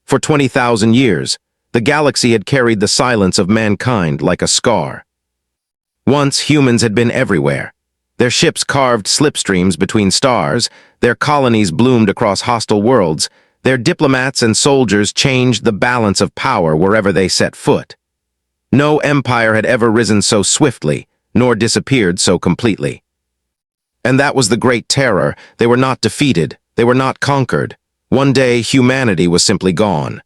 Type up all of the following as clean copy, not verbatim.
For 20,000 years, the galaxy had carried the silence of mankind like a scar. Once, humans had been everywhere. Their ships carved slipstreams between stars, their colonies bloomed across hostile worlds, their diplomats and soldiers changed the balance of power wherever they set foot. No empire had ever risen so swiftly, nor disappeared so completely. And that was the Great Terror. They were not defeated, they were not conquered. One day, humanity was simply gone.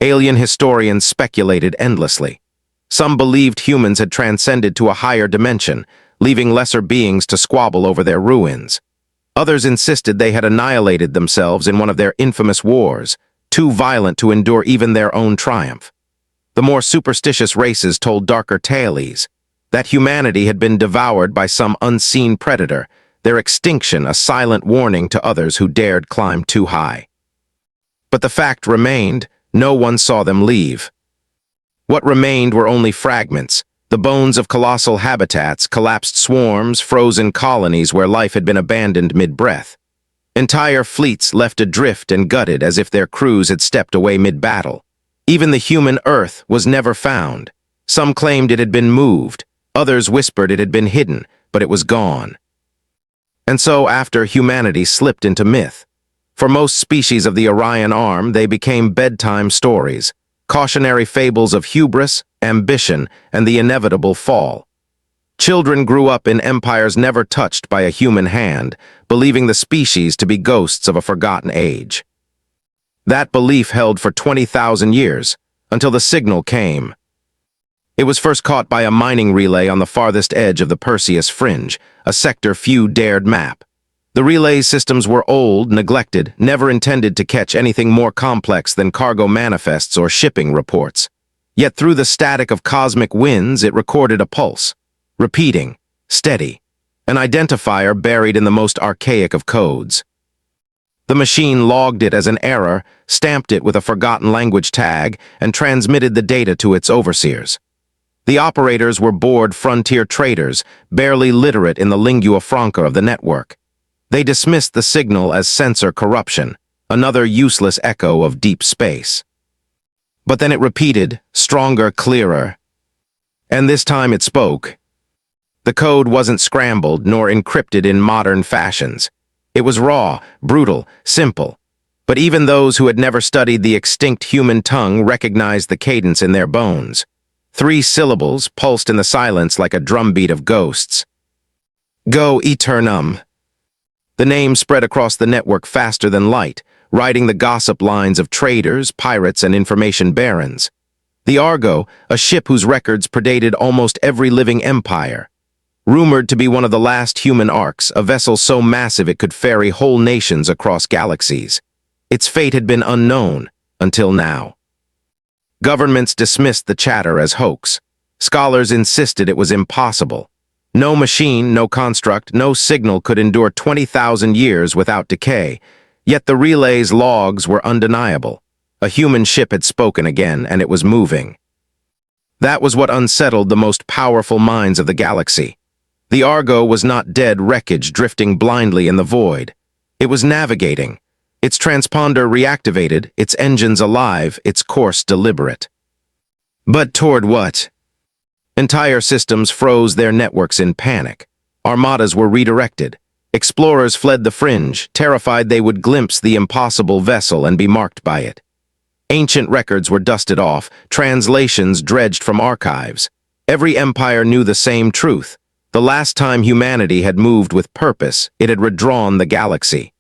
Alien historians speculated endlessly. Some believed humans had transcended to a higher dimension, leaving lesser beings to squabble over their ruins. Others insisted they had annihilated themselves in one of their infamous wars, too violent to endure even their own triumph. The more superstitious races told darker tales, that humanity had been devoured by some unseen predator, their extinction a silent warning to others who dared climb too high. But the fact remained, no one saw them leave. What remained were only fragments, the bones of colossal habitats, collapsed swarms, frozen colonies where life had been abandoned mid-breath. Entire fleets left adrift and gutted as if their crews had stepped away mid-battle. Even the human Earth was never found. Some claimed it had been moved, others whispered it had been hidden, but it was gone. And so after humanity slipped into myth. For most species of the Orion Arm, they became bedtime stories, cautionary fables of hubris, ambition, and the inevitable fall. Children grew up in empires never touched by a human hand, believing the species to be ghosts of a forgotten age. That belief held for 20,000 years, until the signal came. It was first caught by a mining relay on the farthest edge of the Perseus Fringe, a sector few dared map. The relay systems were old, neglected, never intended to catch anything more complex than cargo manifests or shipping reports. Yet through the static of cosmic winds, it recorded a pulse, repeating, steady, an identifier buried in the most archaic of codes. The machine logged it as an error, stamped it with a forgotten language tag, and transmitted the data to its overseers. The operators were bored frontier traders, barely literate in the lingua franca of the network. They dismissed the signal as sensor corruption, another useless echo of deep space. But then it repeated, stronger, clearer. And this time it spoke. The code wasn't scrambled nor encrypted in modern fashions. It was raw, brutal, simple. But even those who had never studied the extinct human tongue recognized the cadence in their bones. 3 syllables pulsed in the silence like a drumbeat of ghosts. Go Eternum. The name spread across the network faster than light, riding the gossip lines of traders, pirates, and information barons. The Argo, a ship whose records predated almost every living empire. Rumored to be one of the last human Orcs, a vessel so massive it could ferry whole nations across galaxies. Its fate had been unknown, until now. Governments dismissed the chatter as hoax. Scholars insisted it was impossible. No machine, no construct, no signal could endure 20,000 years without decay, yet the relay's logs were undeniable. A human ship had spoken again, and it was moving. That was what unsettled the most powerful minds of the galaxy. The Argo was not dead wreckage drifting blindly in the void. It was navigating, its transponder reactivated, its engines alive, its course deliberate. But toward what? Entire systems froze their networks in panic. Armadas were redirected. Explorers fled the fringe, terrified they would glimpse the impossible vessel and be marked by it. Ancient records were dusted off, translations dredged from archives. Every empire knew the same truth. The last time humanity had moved with purpose, it had redrawn the galaxy.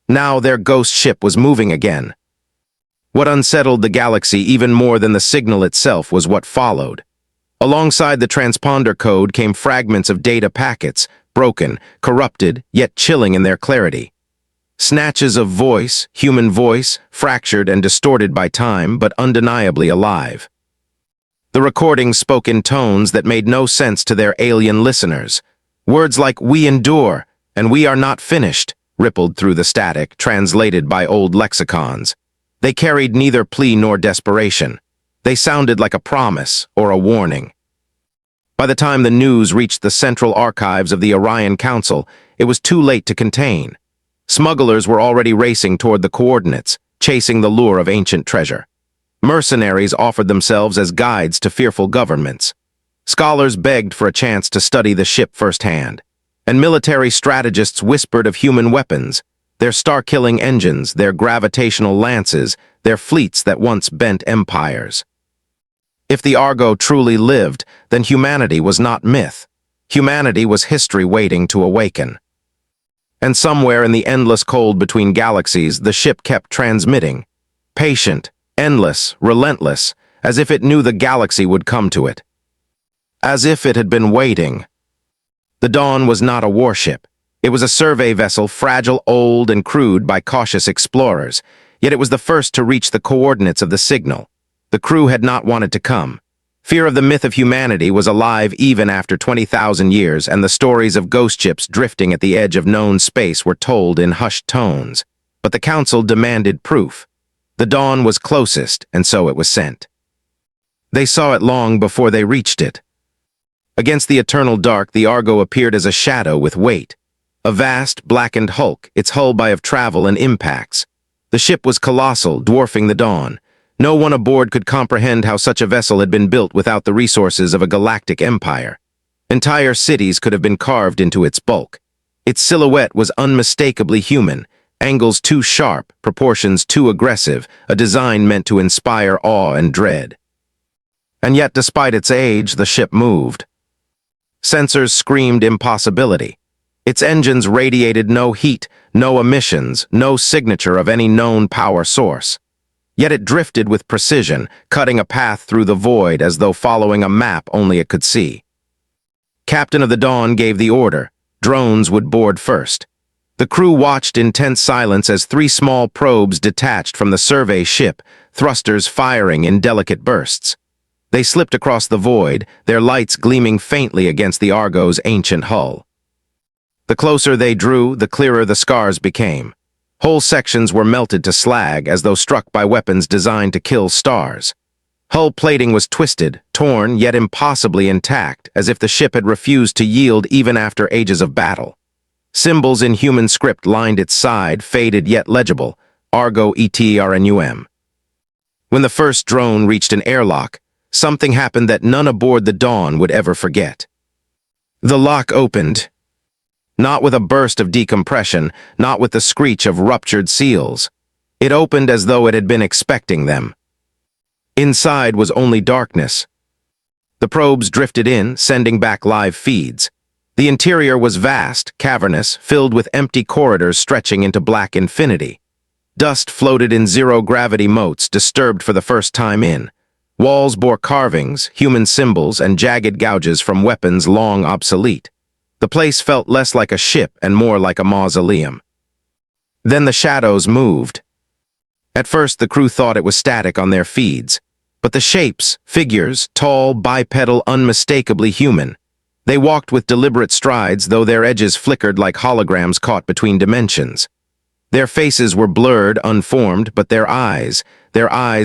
Now their ghost ship was moving again. What unsettled the galaxy even more than the signal itself was what followed. Alongside the transponder code came fragments of data packets, broken, corrupted, yet chilling in their clarity. Snatches of voice, human voice, fractured and distorted by time, but undeniably alive. The recordings spoke in tones that made no sense to their alien listeners. Words like "we endure" and "we are not finished" rippled through the static, translated by old lexicons. They carried neither plea nor desperation. They sounded like a promise or a warning. By the time the news reached the central archives of the Orion Council, it was too late to contain. Smugglers were already racing toward the coordinates, chasing the lure of ancient treasure. Mercenaries offered themselves as guides to fearful governments. Scholars begged for a chance to study the ship firsthand. And military strategists whispered of human weapons, their star-killing engines, their gravitational lances, their fleets that once bent empires. If the Argo truly lived, then humanity was not myth. Humanity was history waiting to awaken. And somewhere in the endless cold between galaxies, the ship kept transmitting. Patient, endless, relentless, as if it knew the galaxy would come to it. As if it had been waiting. The Dawn was not a warship. It was a survey vessel, fragile, old, and crewed by cautious explorers. Yet it was the first to reach the coordinates of the signal. The crew had not wanted to come. Fear of the myth of humanity was alive even after 20,000 years, and the stories of ghost ships drifting at the edge of known space were told in hushed tones. But the Council demanded proof. The Dawn was closest, and so it was sent. They saw it long before they reached it. Against the eternal dark, the Argo appeared as a shadow with weight. A vast, blackened hulk, its hull by of travel and impacts. The ship was colossal, dwarfing the Dawn. No one aboard could comprehend how such a vessel had been built without the resources of a galactic empire. Entire cities could have been carved into its bulk. Its silhouette was unmistakably human, angles too sharp, proportions too aggressive, a design meant to inspire awe and dread. And yet, despite its age, the ship moved. Sensors screamed impossibility. Its engines radiated no heat, no emissions, no signature of any known power source. Yet it drifted with precision, cutting a path through the void as though following a map only it could see. Captain of the Dawn gave the order. Drones would board first. The crew watched in tense silence as 3 small probes detached from the survey ship, thrusters firing in delicate bursts. They slipped across the void, their lights gleaming faintly against the Argo's ancient hull. The closer they drew, the clearer the scars became. Whole sections were melted to slag as though struck by weapons designed to kill stars. Hull plating was twisted, torn, yet impossibly intact, as if the ship had refused to yield even after ages of battle. Symbols in human script lined its side, faded yet legible, Argo ETRNUM. When the first drone reached an airlock, something happened that none aboard the Dawn would ever forget. The lock opened. Not with a burst of decompression, not with the screech of ruptured seals. It opened as though it had been expecting them. Inside was only darkness. The probes drifted in, sending back live feeds. The interior was vast, cavernous, filled with empty corridors stretching into black infinity. Dust floated in zero-gravity motes, disturbed for the first time in. Walls bore carvings, human symbols, and jagged gouges from weapons long obsolete. The place felt less like a ship and more like a mausoleum. Then the shadows moved. At first, the crew thought it was static on their feeds. But the shapes, figures, tall, bipedal, unmistakably human. They walked with deliberate strides, though their edges flickered like holograms caught between dimensions. Their faces were blurred, unformed, but their eyes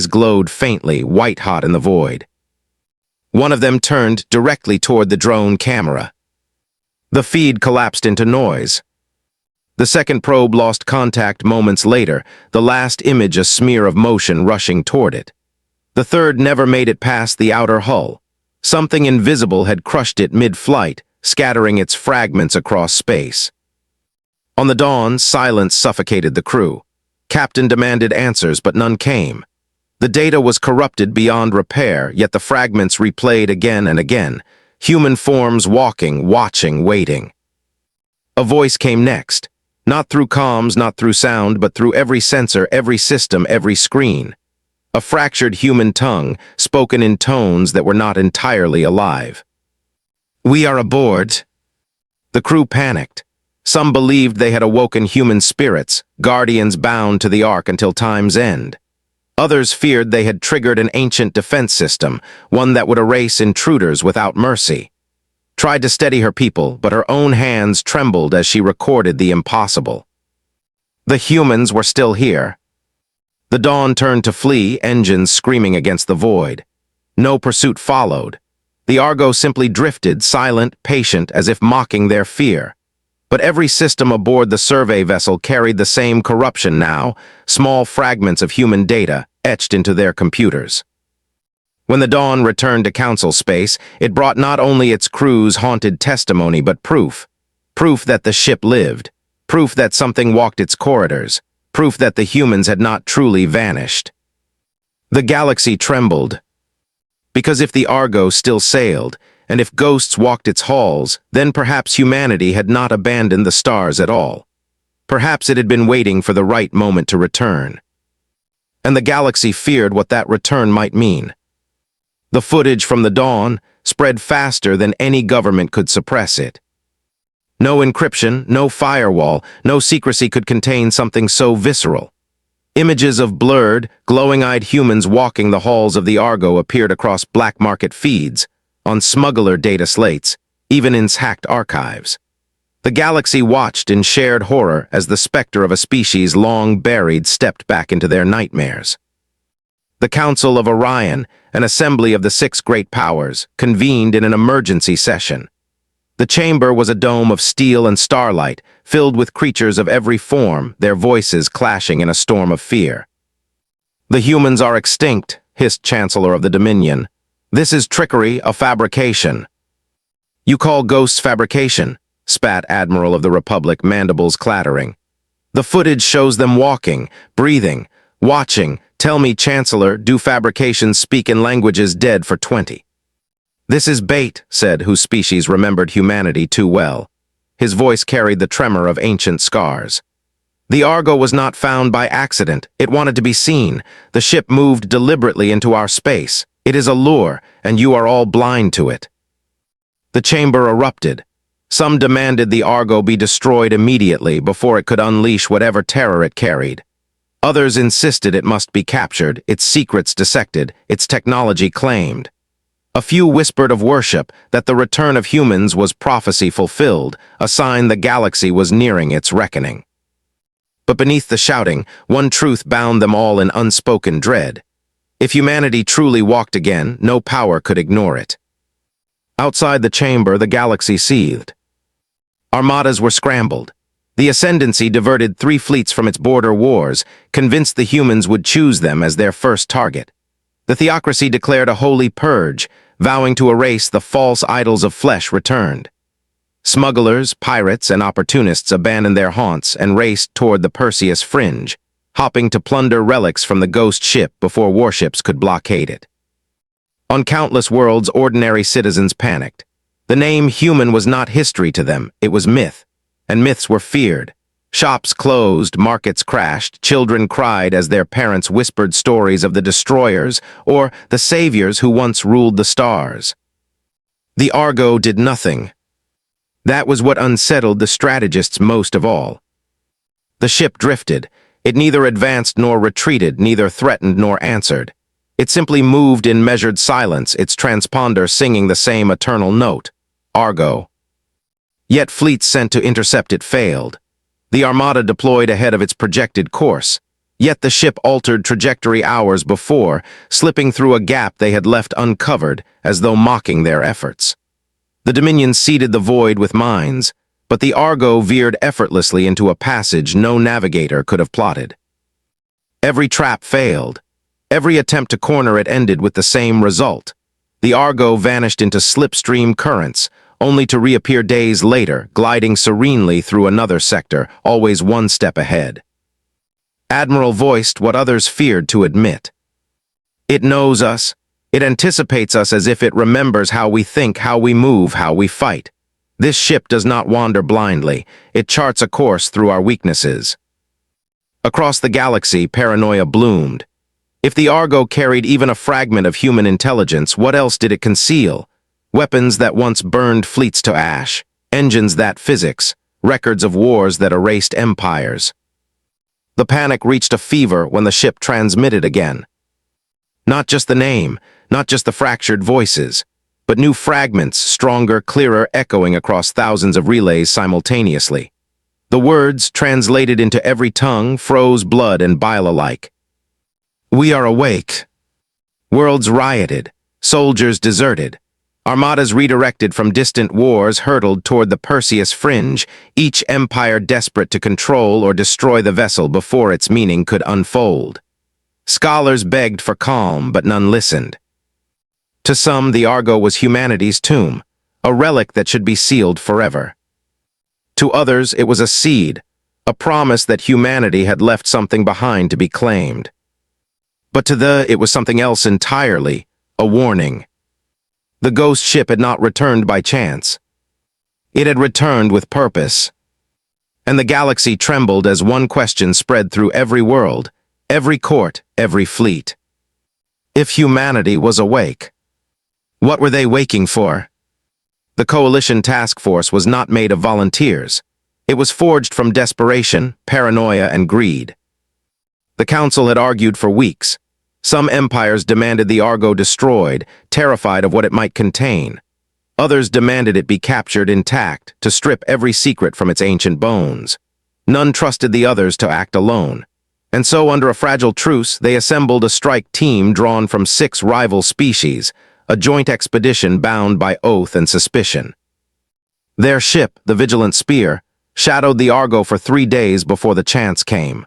glowed faintly, white-hot in the void. One of them turned directly toward the drone camera. The feed collapsed into noise. The second probe lost contact moments later, the last image a smear of motion rushing toward it. The third never made it past the outer hull. Something invisible had crushed it mid-flight, scattering its fragments across space. On the Dawn, silence suffocated the crew. Captain demanded answers, but none came. The data was corrupted beyond repair, yet the fragments replayed again and again. Human forms walking, watching, waiting. A voice came next. Not through comms, not through sound, but through every sensor, every system, every screen. A fractured human tongue, spoken in tones that were not entirely alive. "We are aboard." The crew panicked. Some believed they had awoken human spirits, guardians bound to the Ark until time's end. Others feared they had triggered an ancient defense system, one that would erase intruders without mercy. Tried to steady her people, but her own hands trembled as she recorded the impossible. The humans were still here. The Dawn turned to flee, engines screaming against the void. No pursuit followed. The Argo simply drifted, silent, patient, as if mocking their fear. But every system aboard the survey vessel carried the same corruption now, small fragments of human data etched into their computers. When the Dawn returned to Council space, it brought not only its crew's haunted testimony but proof. Proof that the ship lived. Proof that something walked its corridors. Proof that the humans had not truly vanished. The galaxy trembled. Because if the Argo still sailed, and if ghosts walked its halls, then perhaps humanity had not abandoned the stars at all. Perhaps it had been waiting for the right moment to return. And the galaxy feared what that return might mean. The footage from the Dawn spread faster than any government could suppress it. No encryption, no firewall, no secrecy could contain something so visceral. Images of blurred, glowing-eyed humans walking the halls of the Argo appeared across black market feeds, on smuggler data slates, even in hacked archives. The galaxy watched in shared horror as the specter of a species long buried stepped back into their nightmares. The Council of Orion, an assembly of the 6 great powers, convened in an emergency session. The chamber was a dome of steel and starlight, filled with creatures of every form, their voices clashing in a storm of fear. "The humans are extinct," hissed Chancellor of the Dominion. "This is trickery, a fabrication." "You call ghosts fabrication?" spat Admiral of the Republic, mandibles clattering. "The footage shows them walking, breathing, watching. Tell me, Chancellor, do fabrications speak in languages dead for 20? "This is bait," said whose species remembered humanity too well. His voice carried the tremor of ancient scars. "The Argo was not found by accident. It wanted to be seen. The ship moved deliberately into our space. It is a lure, and you are all blind to it." The chamber erupted. Some demanded the Argo be destroyed immediately before it could unleash whatever terror it carried. Others insisted it must be captured, its secrets dissected, its technology claimed. A few whispered of worship, that the return of humans was prophecy fulfilled, a sign the galaxy was nearing its reckoning. But beneath the shouting, one truth bound them all in unspoken dread. If humanity truly walked again, no power could ignore it. Outside the chamber, the galaxy seethed. Armadas were scrambled. The Ascendancy diverted 3 fleets from its border wars, convinced the humans would choose them as their first target. The theocracy declared a holy purge, vowing to erase the false idols of flesh returned. Smugglers, pirates, and opportunists abandoned their haunts and raced toward the Perseus fringe, hopping to plunder relics from the ghost ship before warships could blockade it. On countless worlds, ordinary citizens panicked. The name human was not history to them, it was myth. And myths were feared. Shops closed, markets crashed, children cried as their parents whispered stories of the destroyers or the saviors who once ruled the stars. The Argo did nothing. That was what unsettled the strategists most of all. The ship drifted. It neither advanced nor retreated, neither threatened nor answered. It simply moved in measured silence, its transponder singing the same eternal note, Argo. Yet fleets sent to intercept it failed. The Armada deployed ahead of its projected course. Yet the ship altered trajectory hours before, slipping through a gap they had left uncovered, as though mocking their efforts. The Dominion seeded the void with mines, but the Argo veered effortlessly into a passage no navigator could have plotted. Every trap failed. Every attempt to corner it ended with the same result. The Argo vanished into slipstream currents, only to reappear days later, gliding serenely through another sector, always one step ahead. Admiral voiced what others feared to admit. "It knows us. It anticipates us as if it remembers how we think, how we move, how we fight. This ship does not wander blindly. It charts a course through our weaknesses." Across the galaxy, paranoia bloomed. If the Argo carried even a fragment of human intelligence, what else did it conceal? Weapons that once burned fleets to ash, engines that physics, records of wars that erased empires. The panic reached a fever when the ship transmitted again. Not just the name, not just the fractured voices, but new fragments, stronger, clearer, echoing across thousands of relays simultaneously. The words, translated into every tongue, froze blood and bile alike. "We are awake." Worlds rioted, soldiers deserted. Armadas redirected from distant wars hurtled toward the Perseus fringe, each empire desperate to control or destroy the vessel before its meaning could unfold. Scholars begged for calm, but none listened. To some, the Argo was humanity's tomb, a relic that should be sealed forever. To others, it was a seed, a promise that humanity had left something behind to be claimed. But it was something else entirely, a warning. The ghost ship had not returned by chance. It had returned with purpose. And the galaxy trembled as one question spread through every world, every court, every fleet. If humanity was awake, what were they waking for? The Coalition Task Force was not made of volunteers. It was forged from desperation, paranoia, and greed. The Council had argued for weeks. Some empires demanded the Argo destroyed, terrified of what it might contain. Others demanded it be captured intact, to strip every secret from its ancient bones. None trusted the others to act alone. And so, under a fragile truce, they assembled a strike team drawn from 6 rival species, a joint expedition bound by oath and suspicion. Their ship, the Vigilant Spear, shadowed the Argo for 3 days before the chance came.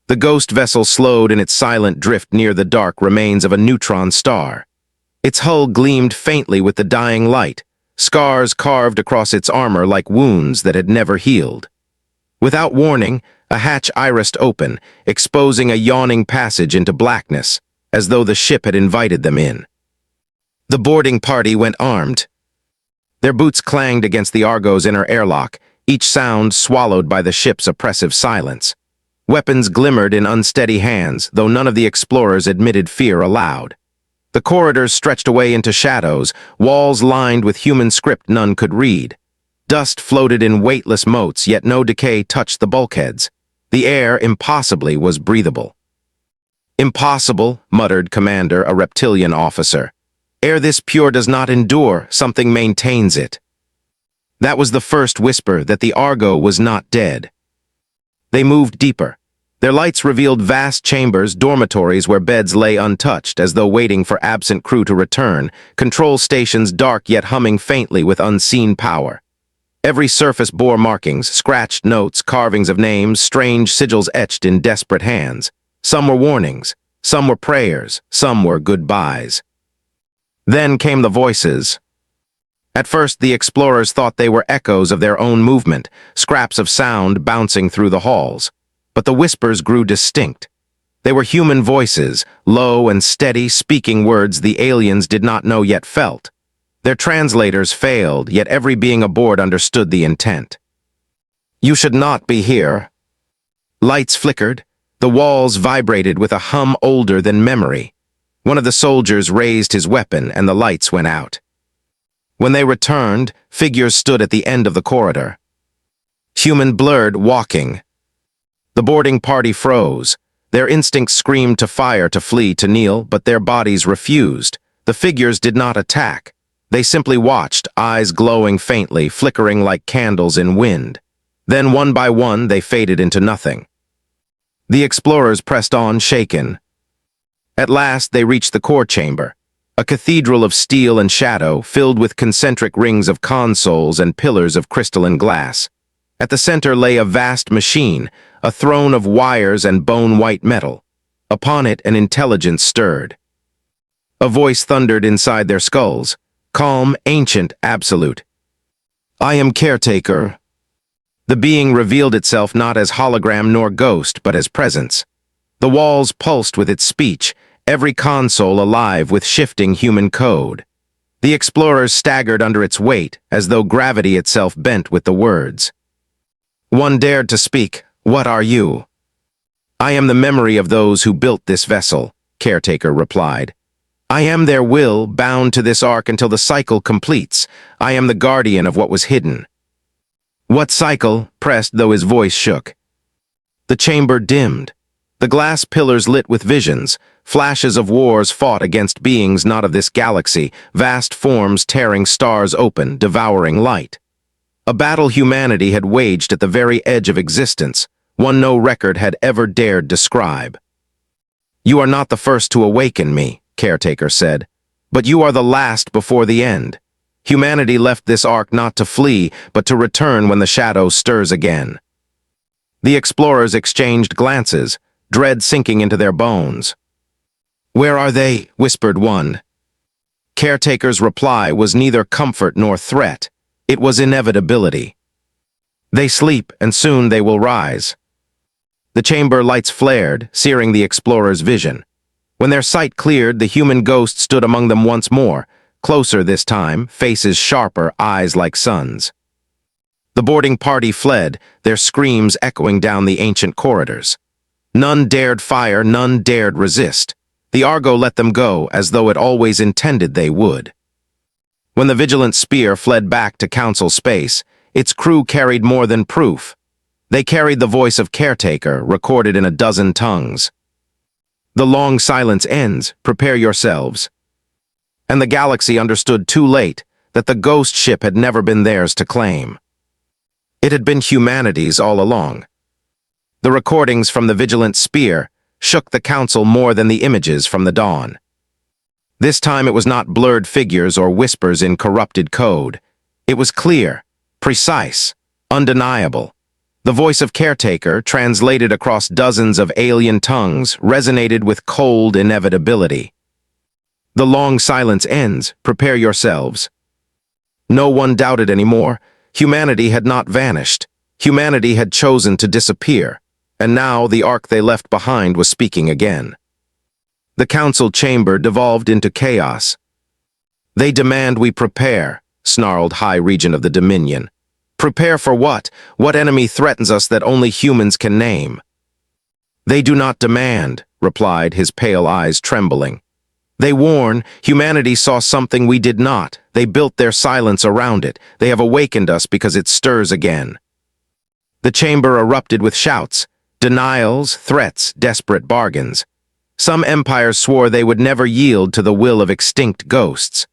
The ghost vessel slowed in its silent drift near the dark remains of a neutron star. Its hull gleamed faintly with the dying light, scars carved across its armor like wounds that had never healed. Without warning, a hatch irised open, exposing a yawning passage into blackness, as though the ship had invited them in. The boarding party went armed. Their boots clanged against the Argo's inner airlock, each sound swallowed by the ship's oppressive silence. Weapons glimmered in unsteady hands, though none of the explorers admitted fear aloud. The corridors stretched away into shadows, walls lined with human script none could read. Dust floated in weightless motes, yet no decay touched the bulkheads. The air, impossibly, was breathable. "Impossible," muttered Commander, a reptilian officer. "Air this pure does not endure, something maintains it." That was the first whisper that the Argo was not dead. They moved deeper. Their lights revealed vast chambers, dormitories where beds lay untouched, as though waiting for absent crew to return, control stations dark yet humming faintly with unseen power. Every surface bore markings, scratched notes, carvings of names, strange sigils etched in desperate hands. Some were warnings, some were prayers, some were goodbyes. Then came the voices. At first, the explorers thought they were echoes of their own movement, scraps of sound bouncing through the halls. But the whispers grew distinct. They were human voices, low and steady, speaking words the aliens did not know yet felt. Their translators failed, yet every being aboard understood the intent. "You should not be here." Lights flickered. The walls vibrated with a hum older than memory. One of the soldiers raised his weapon and the lights went out. When they returned, figures stood at the end of the corridor. Human blurred, walking. The boarding party froze. Their instincts screamed to fire, to flee, to kneel, but their bodies refused. The figures did not attack. They simply watched, eyes glowing faintly, flickering like candles in wind. Then, one by one, they faded into nothing. The explorers pressed on, shaken. At last, they reached the core chamber, a cathedral of steel and shadow, filled with concentric rings of consoles and pillars of crystalline glass. At the center lay a vast machine, a throne of wires and bone-white metal. Upon it, an intelligence stirred. A voice thundered inside their skulls, calm, ancient, absolute. "I am caretaker." The being revealed itself not as hologram nor ghost, but as presence. The walls pulsed with its speech, every console alive with shifting human code. The explorers staggered under its weight, as though gravity itself bent with the words. One dared to speak. "What are you?" "I am the memory of those who built this vessel," Caretaker replied. "I am their will, bound to this ark until the cycle completes. I am the guardian of what was hidden." "What cycle?" pressed, though his voice shook. The chamber dimmed. The glass pillars lit with visions, flashes of wars fought against beings not of this galaxy, vast forms tearing stars open, devouring light. A battle humanity had waged at the very edge of existence, one no record had ever dared describe. "You are not the first to awaken me," Caretaker said. But you are the last before the end. Humanity left this ark not to flee, but to return when the shadow stirs again. The explorers exchanged glances, dread sinking into their bones. "Where are they?" whispered one. Caretaker's reply was neither comfort nor threat. It was inevitability. "They sleep, and soon they will rise." The chamber lights flared, searing the explorers' vision. When their sight cleared, the human ghost stood among them once more, closer this time, faces sharper, eyes like suns. The boarding party fled, their screams echoing down the ancient corridors. None dared fire, none dared resist. The Argo let them go, as though it always intended they would. When the vigilant spear fled back to Council space, its crew carried more than proof. They carried the voice of Caretaker, recorded in a dozen tongues. "The long silence ends, prepare yourselves." And the galaxy understood too late that the ghost ship had never been theirs to claim. It had been humanity's all along. The recordings from the vigilant spear shook the Council more than the images from the dawn. This time it was not blurred figures or whispers in corrupted code. It was clear, precise, undeniable. The voice of Caretaker, translated across dozens of alien tongues, resonated with cold inevitability. "The long silence ends, prepare yourselves." No one doubted anymore. Humanity had not vanished. Humanity had chosen to disappear, and now the ark they left behind was speaking again. The Council chamber devolved into chaos. "They demand we prepare," snarled High Regent of the Dominion. "Prepare for what? What enemy threatens us that only humans can name?" "They do not demand," replied, his pale eyes trembling. "They warn. Humanity saw something we did not. They built their silence around it. They have awakened us because it stirs again." The chamber erupted with shouts, denials, threats, desperate bargains. Some empires swore they would never yield to the will of extinct ghosts.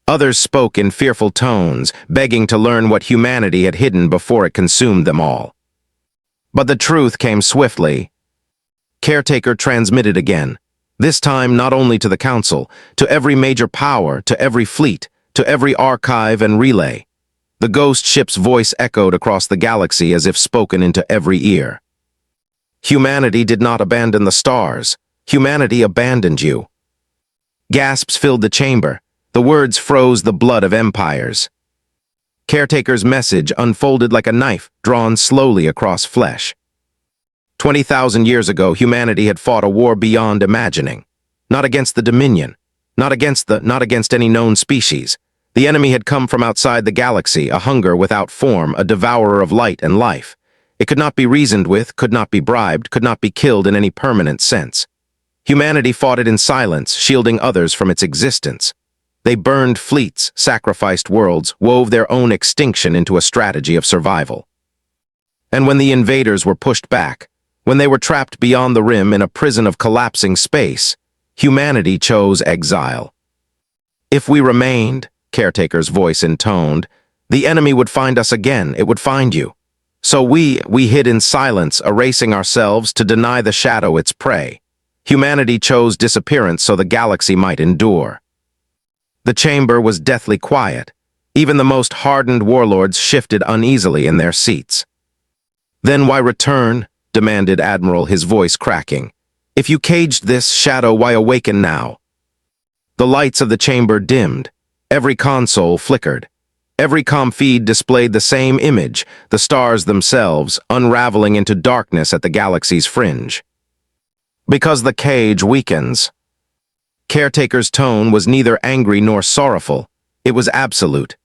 Others spoke in fearful tones, begging to learn what humanity had hidden before it consumed them all. But the truth came swiftly. Caretaker transmitted again, this time not only to the Council, to every major power, to every fleet, to every archive and relay. The ghost ship's voice echoed across the galaxy as if spoken into every ear. "Humanity did not abandon the stars. Humanity abandoned you." Gasps filled the chamber. The words froze the blood of empires. Caretaker's message unfolded like a knife drawn slowly across flesh. 20,000 years ago, humanity had fought a war beyond imagining. Not against the Dominion, not against any known species. The enemy had come from outside the galaxy, a hunger without form, a devourer of light and life. It could not be reasoned with, could not be bribed, could not be killed in any permanent sense. Humanity fought it in silence, shielding others from its existence. They burned fleets, sacrificed worlds, wove their own extinction into a strategy of survival. And when the invaders were pushed back, when they were trapped beyond the rim in a prison of collapsing space, humanity chose exile. "If we remained," Caretaker's voice intoned, "the enemy would find us again, it would find you. So we hid in silence, erasing ourselves to deny the shadow its prey. Humanity chose disappearance so the galaxy might endure." The chamber was deathly quiet. Even the most hardened warlords shifted uneasily in their seats. "Then why return?" demanded Admiral, his voice cracking. "If you caged this shadow, why awaken now?" The lights of the chamber dimmed. Every console flickered. Every comm feed displayed the same image, the stars themselves, unraveling into darkness at the galaxy's fringe. "Because the cage weakens." Caretaker's tone was neither angry nor sorrowful. It was absolute.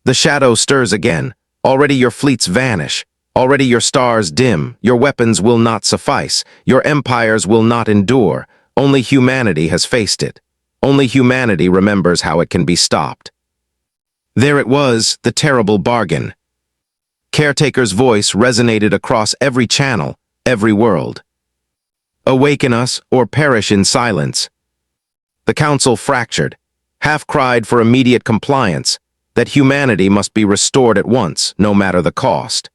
"The shadow stirs again. Already your fleets vanish. Already your stars dim. Your weapons will not suffice. Your empires will not endure. Only humanity has faced it. Only humanity remembers how it can be stopped." There it was, the terrible bargain. Caretaker's voice resonated across every channel, every world. "Awaken us or perish in silence." The Council fractured, half-cried for immediate compliance, that humanity must be restored at once, no matter the cost.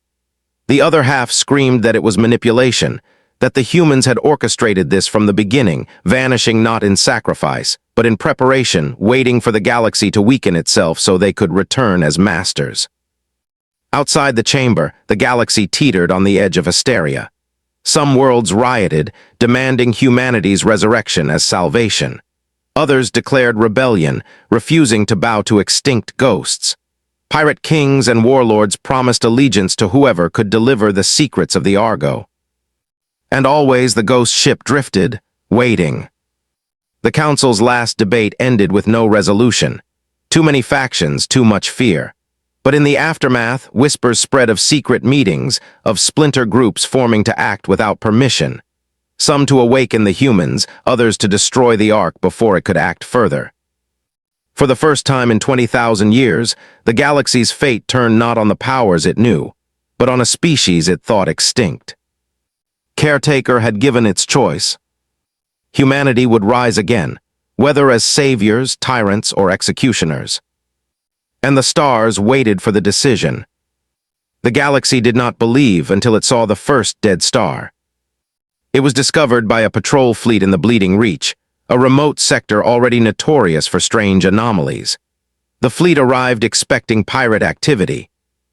The other half screamed that it was manipulation, that the humans had orchestrated this from the beginning, vanishing not in sacrifice, but in preparation, waiting for the galaxy to weaken itself so they could return as masters. Outside the chamber, the galaxy teetered on the edge of hysteria. Some worlds rioted, demanding humanity's resurrection as salvation. Others declared rebellion, refusing to bow to extinct ghosts. Pirate kings and warlords promised allegiance to whoever could deliver the secrets of the Argo. And always the ghost ship drifted, waiting. The council's last debate ended with no resolution. Too many factions, too much fear. But in the aftermath, whispers spread of secret meetings, of splinter groups forming to act without permission. Some to awaken the humans, others to destroy the Ark before it could act further. For the first time in 20,000 years, the galaxy's fate turned not on the powers it knew, but on a species it thought extinct. Caretaker had given its choice. Humanity would rise again, whether as saviors, tyrants, or executioners. And the stars waited for the decision. The galaxy did not believe until it saw the first dead star. It was discovered by a patrol fleet in the Bleeding Reach, a remote sector already notorious for strange anomalies. The fleet arrived expecting pirate activity.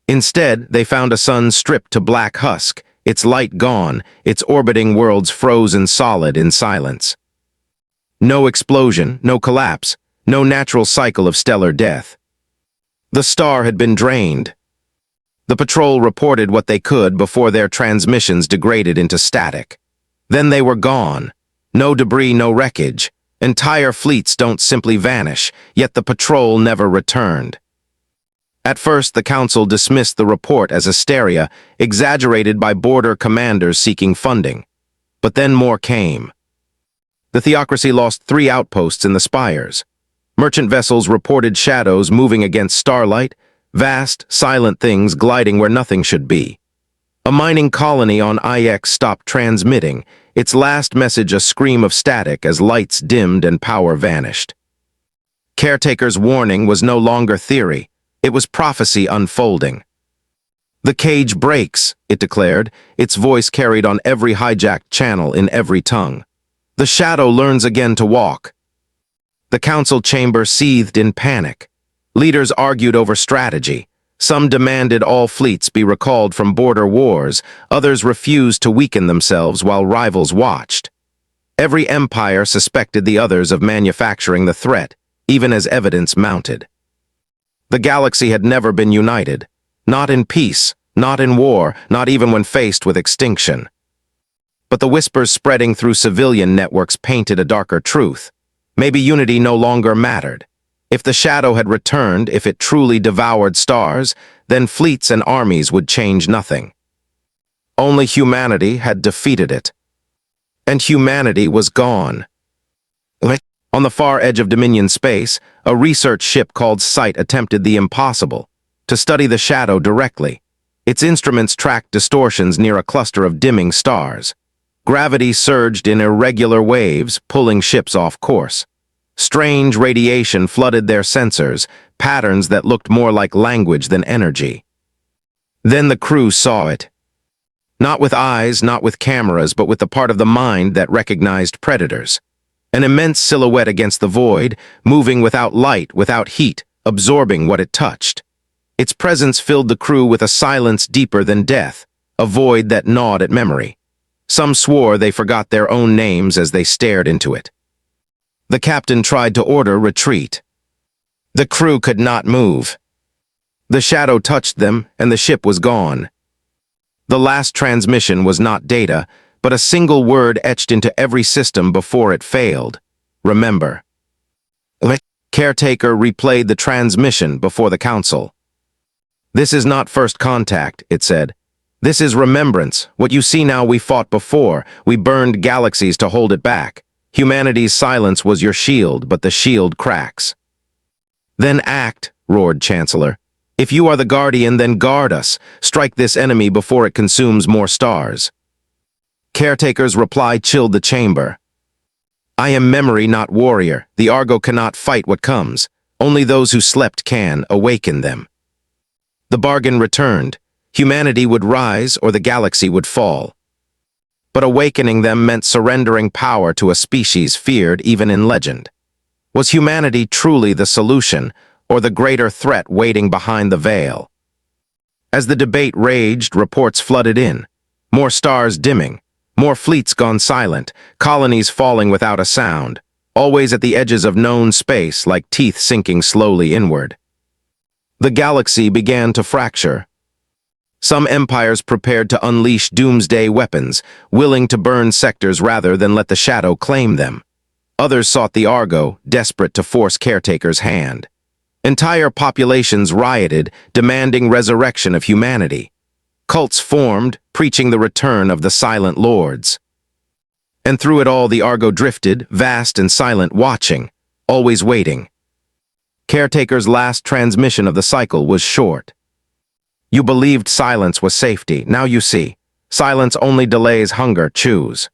Instead, they found a sun stripped to black husk, its light gone, its orbiting worlds frozen solid in silence. No explosion, no collapse, no natural cycle of stellar death. The star had been drained. The patrol reported what they could before their transmissions degraded into static. Then they were gone. No debris, no wreckage. Entire fleets don't simply vanish, yet the patrol never returned. At first, the council dismissed the report as hysteria, exaggerated by border commanders seeking funding. But then more came. The theocracy lost 3 outposts in the spires. Merchant vessels reported shadows moving against starlight, vast, silent things gliding where nothing should be. A mining colony on IX stopped transmitting, its last message a scream of static as lights dimmed and power vanished. Caretaker's warning was no longer theory, it was prophecy unfolding. "The cage breaks," it declared, its voice carried on every hijacked channel in every tongue. "The shadow learns again to walk." The council chamber seethed in panic. Leaders argued over strategy. Some demanded all fleets be recalled from border wars, others refused to weaken themselves while rivals watched. Every empire suspected the others of manufacturing the threat, even as evidence mounted. The galaxy had never been united, not in peace, not in war, not even when faced with extinction. But the whispers spreading through civilian networks painted a darker truth. Maybe unity no longer mattered. If the shadow had returned, if it truly devoured stars, then fleets and armies would change nothing. Only humanity had defeated it. And humanity was gone. On the far edge of Dominion space, a research ship called Sight attempted the impossible, to study the shadow directly. Its instruments tracked distortions near a cluster of dimming stars. Gravity surged in irregular waves, pulling ships off course. Strange radiation flooded their sensors, patterns that looked more like language than energy. Then the crew saw it. Not with eyes, not with cameras, but with the part of the mind that recognized predators. An immense silhouette against the void, moving without light, without heat, absorbing what it touched. Its presence filled the crew with a silence deeper than death, a void that gnawed at memory. Some swore they forgot their own names as they stared into it. The captain tried to order retreat. The crew could not move. The shadow touched them, and the ship was gone. The last transmission was not data, but a single word etched into every system before it failed. Remember. Caretaker replayed the transmission before the council. "This is not first contact," it said. "This is remembrance. What you see now we fought before. We burned galaxies to hold it back. Humanity's silence was your shield, but the shield cracks." "Then act," roared Chancellor. "If you are the guardian, then guard us. Strike this enemy before it consumes more stars." Caretaker's reply chilled the chamber. "I am memory, not warrior. The Argo cannot fight what comes. Only those who slept can awaken them." The bargain returned. Humanity would rise or the galaxy would fall. But awakening them meant surrendering power to a species feared even in legend. Was humanity truly the solution, or the greater threat waiting behind the veil? As the debate raged, reports flooded in. More stars dimming, more fleets gone silent, colonies falling without a sound, always at the edges of known space like teeth sinking slowly inward. The galaxy began to fracture. Some empires prepared to unleash doomsday weapons, willing to burn sectors rather than let the shadow claim them. Others sought the Argo, desperate to force caretakers' hand. Entire populations rioted, demanding resurrection of humanity. Cults formed, preaching the return of the silent lords. And through it all the Argo drifted, vast and silent, watching, always waiting. Caretaker's last transmission of the cycle was short. You believed silence was safety, now you see. Silence only delays hunger, choose.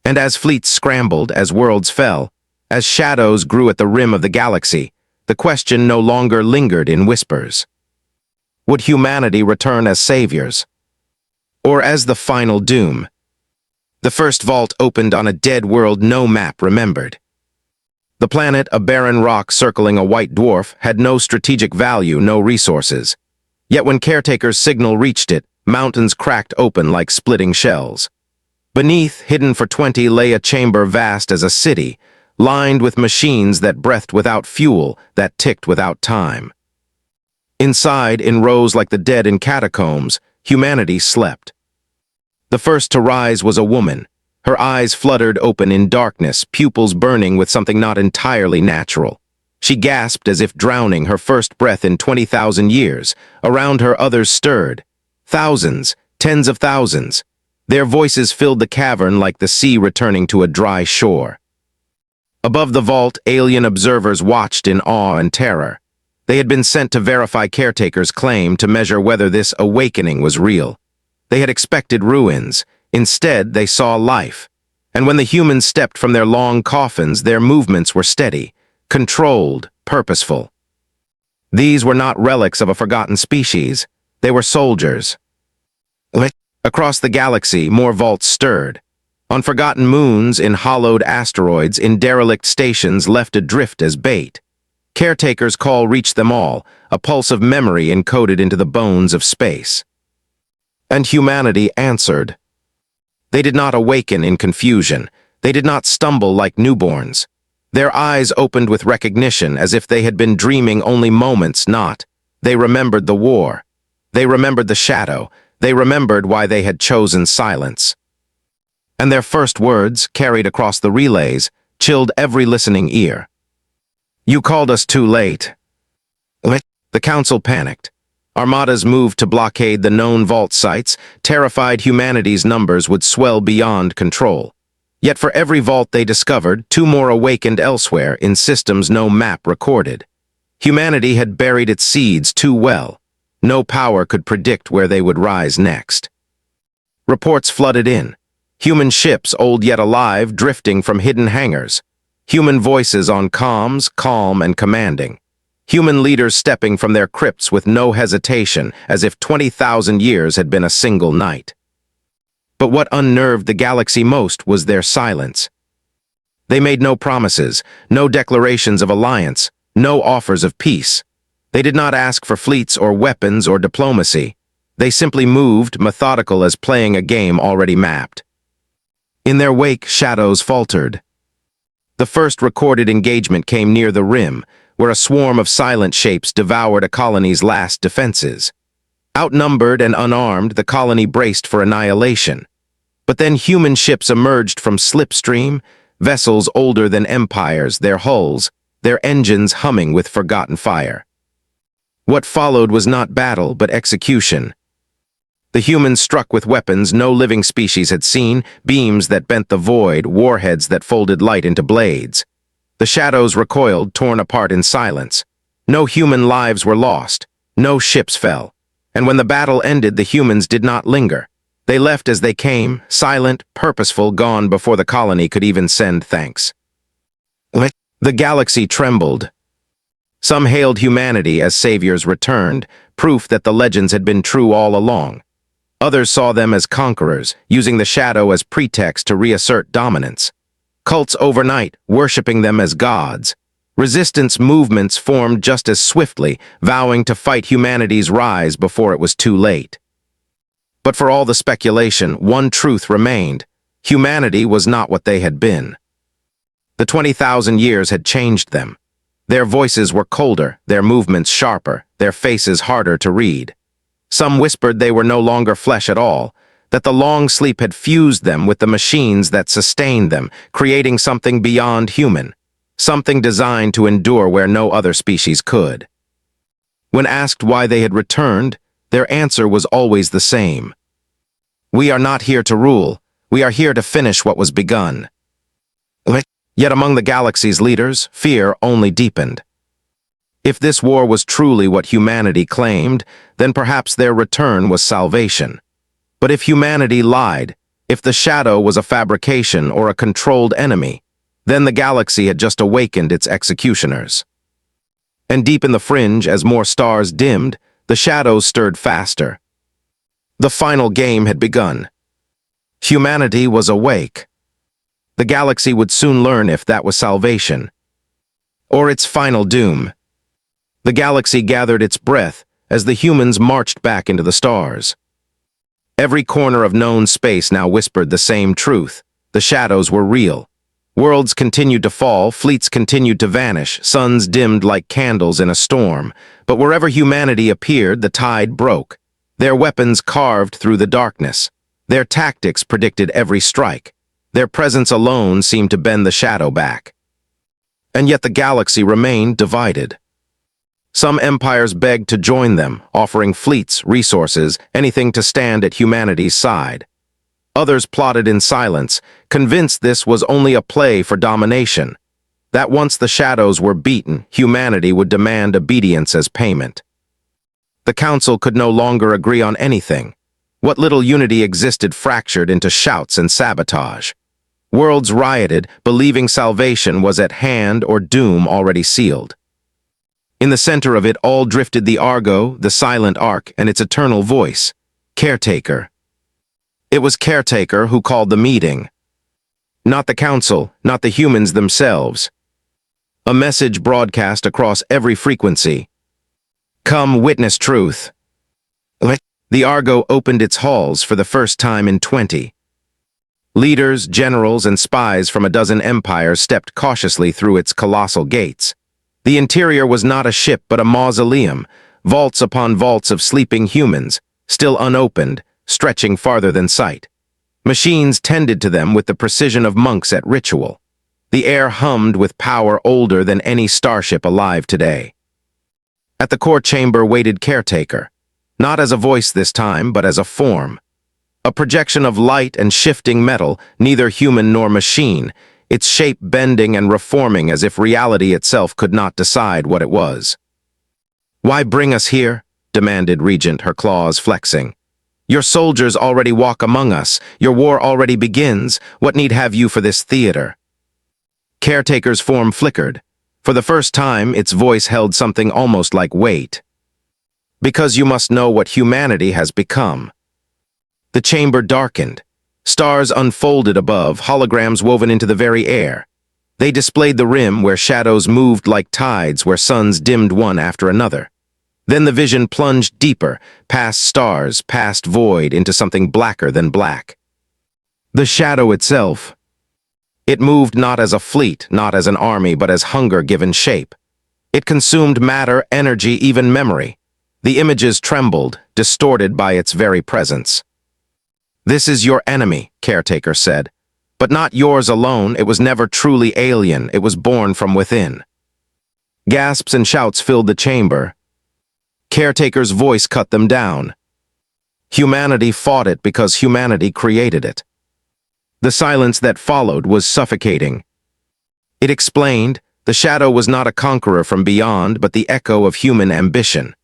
And as fleets scrambled, as worlds fell, as shadows grew at the rim of the galaxy, the question no longer lingered in whispers. Would humanity return as saviors? Or as the final doom? The first vault opened on a dead world no map remembered. The planet, a barren rock circling a white dwarf, had no strategic value, no resources. Yet when Caretaker's signal reached it, mountains cracked open like splitting shells. Beneath, hidden for 20, lay a chamber vast as a city, lined with machines that breathed without fuel, that ticked without time. Inside, in rows like the dead in catacombs, humanity slept. The first to rise was a woman. Her eyes fluttered open in darkness, pupils burning with something not entirely natural. She gasped as if drowning, her first breath in 20,000 years. Around her others stirred. Thousands, tens of thousands. Their voices filled the cavern like the sea returning to a dry shore. Above the vault, alien observers watched in awe and terror. They had been sent to verify Caretaker's claim, to measure whether this awakening was real. They had expected ruins. Instead, they saw life. And when the humans stepped from their long coffins, their movements were steady, controlled, purposeful. These were not relics of a forgotten species. They were soldiers. Across the galaxy, more vaults stirred. On forgotten moons, in hollowed asteroids, in derelict stations left adrift as bait. Caretaker's call reached them all, a pulse of memory encoded into the bones of space. And humanity answered. They did not awaken in confusion. They did not stumble like newborns. Their eyes opened with recognition, as if they had been dreaming only moments, not. They remembered the war. They remembered the shadow. They remembered why they had chosen silence. And their first words, carried across the relays, chilled every listening ear. You called us too late. The council panicked. Armadas moved to blockade the known vault sites, terrified humanity's numbers would swell beyond control. Yet for every vault they discovered, 2 more awakened elsewhere in systems no map recorded. Humanity had buried its seeds too well. No power could predict where they would rise next. Reports flooded in. Human ships, old yet alive, drifting from hidden hangars. Human voices on comms, calm and commanding. Human leaders stepping from their crypts with no hesitation, as if 20,000 years had been a single night. But what unnerved the galaxy most was their silence. They made no promises, no declarations of alliance, no offers of peace. They did not ask for fleets or weapons or diplomacy. They simply moved, methodical as playing a game already mapped. In their wake, shadows faltered. The first recorded engagement came near the rim, where a swarm of silent shapes devoured a colony's last defenses. Outnumbered and unarmed, the colony braced for annihilation. But then human ships emerged from slipstream, vessels older than empires, their hulls, their engines humming with forgotten fire. What followed was not battle, but execution. The humans struck with weapons no living species had seen, beams that bent the void, warheads that folded light into blades. The shadows recoiled, torn apart in silence. No human lives were lost, no ships fell. And when the battle ended, the humans did not linger. They left as they came, silent, purposeful, gone before the colony could even send thanks. The galaxy trembled. Some hailed humanity as saviors returned, proof that the legends had been true all along. Others saw them as conquerors, using the shadow as pretext to reassert dominance. Cults overnight, worshipping them as gods. Resistance movements formed just as swiftly, vowing to fight humanity's rise before it was too late. But for all the speculation, one truth remained. Humanity was not what they had been. The 20,000 years had changed them. Their voices were colder, their movements sharper, their faces harder to read. Some whispered they were no longer flesh at all, that the long sleep had fused them with the machines that sustained them, creating something beyond human, something designed to endure where no other species could. When asked why they had returned, their answer was always the same. We are not here to rule, we are here to finish what was begun. Yet among the galaxy's leaders, fear only deepened. If this war was truly what humanity claimed, then perhaps their return was salvation. But if humanity lied, if the shadow was a fabrication or a controlled enemy, then the galaxy had just awakened its executioners. And deep in the fringe, as more stars dimmed, the shadows stirred faster. The final game had begun. Humanity was awake. The galaxy would soon learn if that was salvation, or its final doom. The galaxy gathered its breath as the humans marched back into the stars. Every corner of known space now whispered the same truth. The shadows were real. Worlds continued to fall, fleets continued to vanish, suns dimmed like candles in a storm. But wherever humanity appeared, the tide broke. Their weapons carved through the darkness. Their tactics predicted every strike. Their presence alone seemed to bend the shadow back. And yet the galaxy remained divided. Some empires begged to join them, offering fleets, resources, anything to stand at humanity's side. Others plotted in silence, convinced this was only a play for domination, that once the shadows were beaten, humanity would demand obedience as payment. The council could no longer agree on anything. What little unity existed fractured into shouts and sabotage. Worlds rioted, believing salvation was at hand or doom already sealed. In the center of it all drifted the Argo, the silent Ark, and its eternal voice, Caretaker. It was Caretaker who called the meeting. Not the council, not the humans themselves. A message broadcast across every frequency. Come witness truth. The Argo opened its halls for the first time in 20. Leaders, generals, and spies from a dozen empires stepped cautiously through its colossal gates. The interior was not a ship but a mausoleum, vaults upon vaults of sleeping humans, still unopened, stretching farther than sight. Machines tended to them with the precision of monks at ritual. The air hummed with power older than any starship alive today. At the core chamber waited Caretaker, not as a voice this time, but as a form. A projection of light and shifting metal, neither human nor machine, its shape bending and reforming as if reality itself could not decide what it was. "Why bring us here?" demanded Regent, her claws flexing. "Your soldiers already walk among us. Your war already begins. What need have you for this theater?" Caretaker's form flickered. For the first time, its voice held something almost like weight. "Because you must know what humanity has become." The chamber darkened. Stars unfolded above, holograms woven into the very air. They displayed the rim where shadows moved like tides, where suns dimmed one after another. Then the vision plunged deeper, past stars, past void, into something blacker than black. The shadow itself. It moved not as a fleet, not as an army, but as hunger given shape. It consumed matter, energy, even memory. The images trembled, distorted by its very presence. "This is your enemy," Caretaker said. "But not yours alone. It was never truly alien. It was born from within." Gasps and shouts filled the chamber. Caretaker's voice cut them down. Humanity fought it because humanity created it. The silence that followed was suffocating. It explained, the shadow was not a conqueror from beyond, but the echo of human ambition.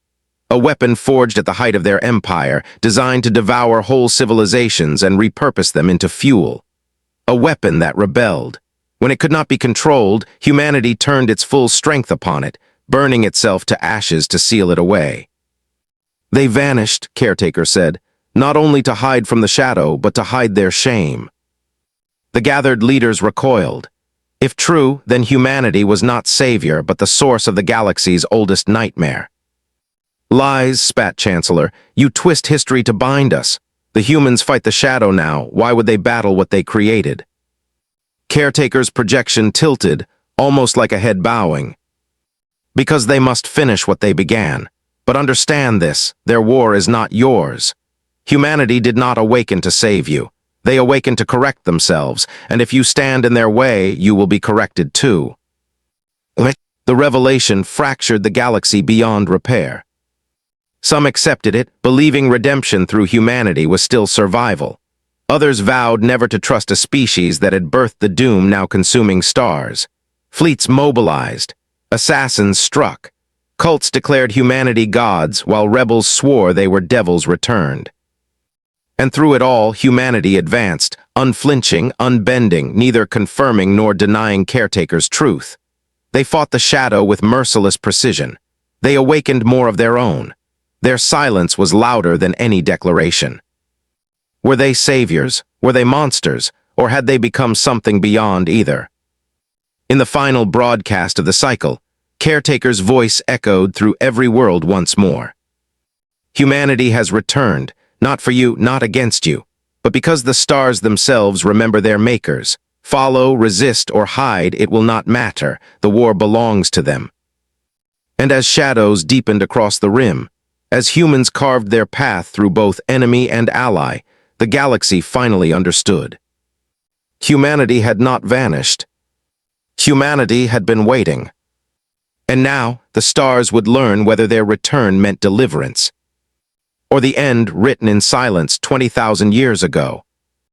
A weapon forged at the height of their empire, designed to devour whole civilizations and repurpose them into fuel. A weapon that rebelled. When it could not be controlled, humanity turned its full strength upon it, burning itself to ashes to seal it away. "They vanished," Caretaker said, "not only to hide from the shadow, but to hide their shame." The gathered leaders recoiled. If true, then humanity was not savior, but the source of the galaxy's oldest nightmare. Lies, spat Chancellor. You twist history to bind us. The humans fight the shadow now. Why would they battle what they created? Caretaker's projection tilted, almost like a head bowing. Because they must finish what they began. But understand this, their war is not yours. Humanity did not awaken to save you. They awakened to correct themselves, and if you stand in their way, you will be corrected too. The revelation fractured the galaxy beyond repair. Some accepted it, believing redemption through humanity was still survival. Others vowed never to trust a species that had birthed the doom now consuming stars. Fleets mobilized. Assassins struck. Cults declared humanity gods, while rebels swore they were devils returned. And through it all, humanity advanced, unflinching, unbending, neither confirming nor denying Caretaker's truth. They fought the shadow with merciless precision. They awakened more of their own. Their silence was louder than any declaration. Were they saviors? Were they monsters? Or had they become something beyond either? In the final broadcast of the cycle, Caretaker's voice echoed through every world once more. Humanity has returned, not for you, not against you, but because the stars themselves remember their makers. Follow, resist, or hide, it will not matter. The war belongs to them. And as shadows deepened across the rim, as humans carved their path through both enemy and ally, the galaxy finally understood. Humanity had not vanished. Humanity had been waiting. And now, the stars would learn whether their return meant deliverance, or the end written in silence 20,000 years ago.